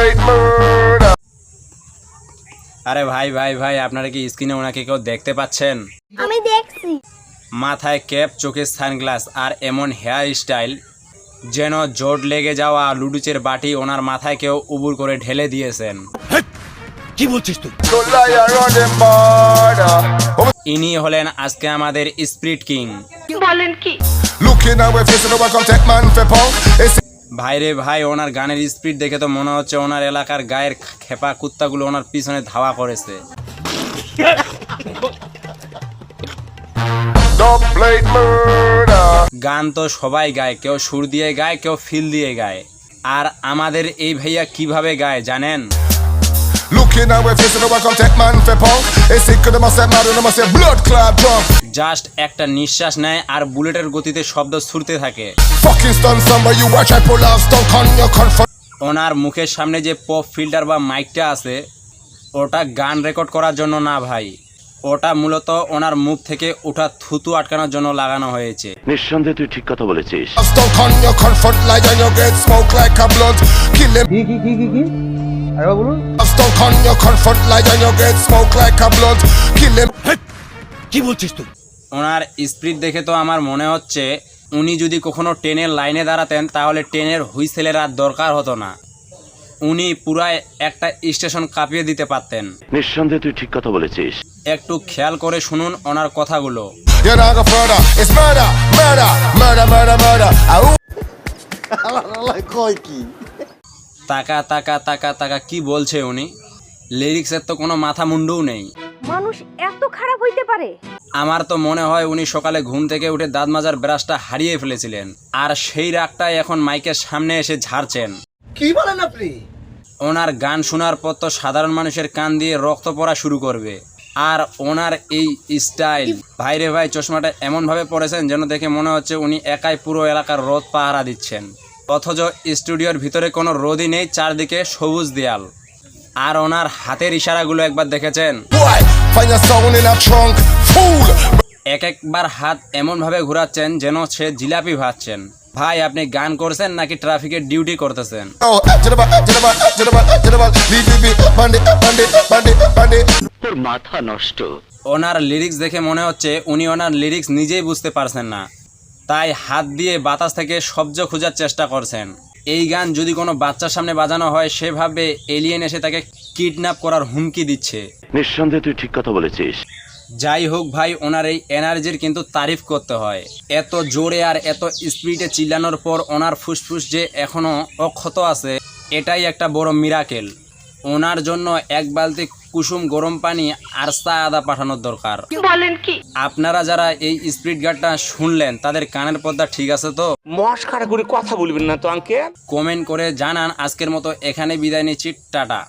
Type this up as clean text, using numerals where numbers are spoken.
plate murder. আরে ভাই ভাই ভাই, আপনারা কি স্ক্রিনে ওনাকে কেউ দেখতে পাচ্ছেন? আমি দেখছি। মাথায় ক্যাপ, চোখে সানগ্লাস আর এমন হেয়ার স্টাইল যেন জোট লেগে যাওয়া লুডুচের বাটি ওনার মাথায় কেউ উবুর করে ঢেলে দিয়েছেন। কি বলছিস তুই? No liar on them border. ইনি হলেন আজকে আমাদের স্পিরিট কিং। বলেন কি? Looking at we face, no one come take man for pound. ভাইরে ভাই, ওনার গানের স্পিড দেখে তো মনে হচ্ছে ওনার এলাকার গায়ের খেপা কুত্তাগুলো ওনার পিছনে ধাওয়া করেছে। No plate murder. গান তো সবাই গায়, কেউ সুর দিয়ে গায়, কেউ ফিল দিয়ে গায়। আর আমাদের এই ভাইয়া কিভাবে গায় জানেন? Looking at we face, no one come take man for pound. They sick of them, I say mad, them I say blood clot drunk. Just একটা নিঃশ্বাস নেয় আর বুলেটের গতিতে শব্দ ছুটতে থাকে। Fucking stun somewhere you watch I pull off stunt on your confront. ওনার মুখের সামনে যে পপ ফিল্টার বা মাইকটা আছে, ওটা গান রেকর্ড করার জন্য না ভাই, ওটা মূলত ওনার মুখ থেকে ওঠা থুতু আটকানোর জন্য লাগানো হয়েছে। নিঃসন্দেহে তুই ঠিক কথা বলেছিস। Stunt on your confront like and you get smoke like a blunt. Kill them. Stunt on your confront like and you get smoke like a blunt. Kill them. কি বলছিস তুই? ওনার স্পিড দেখে তো আমার মনে হচ্ছে উনি যদি কখনো ট্রেনের লাইনে দাঁড়াতেন তাহলে ট্রেনের হুইসেলের আর দরকার হতো না, উনি পুরাই একটা স্টেশন কাঁপিয়ে দিতে পারতেন। নিঃসন্দেহে তুই ঠিক কথা বলেছিস। একটু খেয়াল করে শুনুন ওনার কথাগুলো। You're not go further. It's murder, murder, murder, murder, murder. তাকা তাকা তাকা তাকা কি বলছে উনি? লিরিক্সের তো কোনো মাথা মুন্ডুও নেই। মানুষ এত খারাপ হইতে পারে? আমার তো মনে হয় উনি সকালে ঘুম থেকে উঠে দাঁত মাজার ব্রাশটা হারিয়ে ফেলেছিলেন, আর সেই রাগটাই এখন মাইকের সামনে এসে ঝাড়ছেন। কি বলেন আপনি? ওনার গান শোনার পর তো সাধারণ মানুষের কান দিয়ে রক্ত পড়া শুরু করবে। আর ওনার এই স্টাইল, ভাইরে ভাই, চশমাটা এমনভাবে পড়েছেন যেন দেখে মনে হচ্ছে উনি একাই পুরো এলাকার রোদ পাহারা দিচ্ছেন, অথচ স্টুডিওর ভিতরে কোনো রোদই নেই, চারদিকে সবুজ দেয়াল। আর ওনার হাতের ইশারাগুলো একবার দেখেছেন? Boy, find your sound in a trunk. Fool. এক একবার হাত এমনভাবে ঘোরাচ্ছেন যেন সে জিলাপি ভাজছেন। ভাই, আপনি গান করছেন নাকি ট্রাফিকের ডিউটি করতেছেন? Oh, bandit, bandit, bandit, bandit. তোর মাথা নষ্ট। ওনার লিরিক্স দেখে মনে হচ্ছে উনি ওনার লিরিক্স নিজেই বুঝতে পারছেন না, তাই হাত দিয়ে বাতাস থেকে শব্দ খোঁজার চেষ্টা করছেন। এই গান যদি কোনো বাচ্চার সামনে বাজানো হয়, সেভাবে এলিয়েন এসে তাকে কিডন্যাপ করার হুমকি দিচ্ছে। নিঃসন্দেহে তুই ঠিক কথা বলেছিস। যাই হোক ভাই, ওনার এই এনার্জির কিন্তু তারিফ করতে হয়। এত জোরে আর এত স্পিডে চিল্লানোর পর ওনার ফুসফুস যে এখনো অক্ষত আছে, এটাই একটা বড় মিরাকেল। ওনার জন্য এক বালতি কুসুম গরম পানি আর চা আদা পাঠানোর দরকার। বলেন কি? আপনারা যারা এই স্পিড গানটা শুনলেন তাদের কানের পর্দা ঠিক আছে তো? মস্কারা করে কথা বলবেন না তো আঙ্কেল। কমেন্ট করে জানান। আজকের মতো এখানে বিদায় নিচ্ছি, টাটা।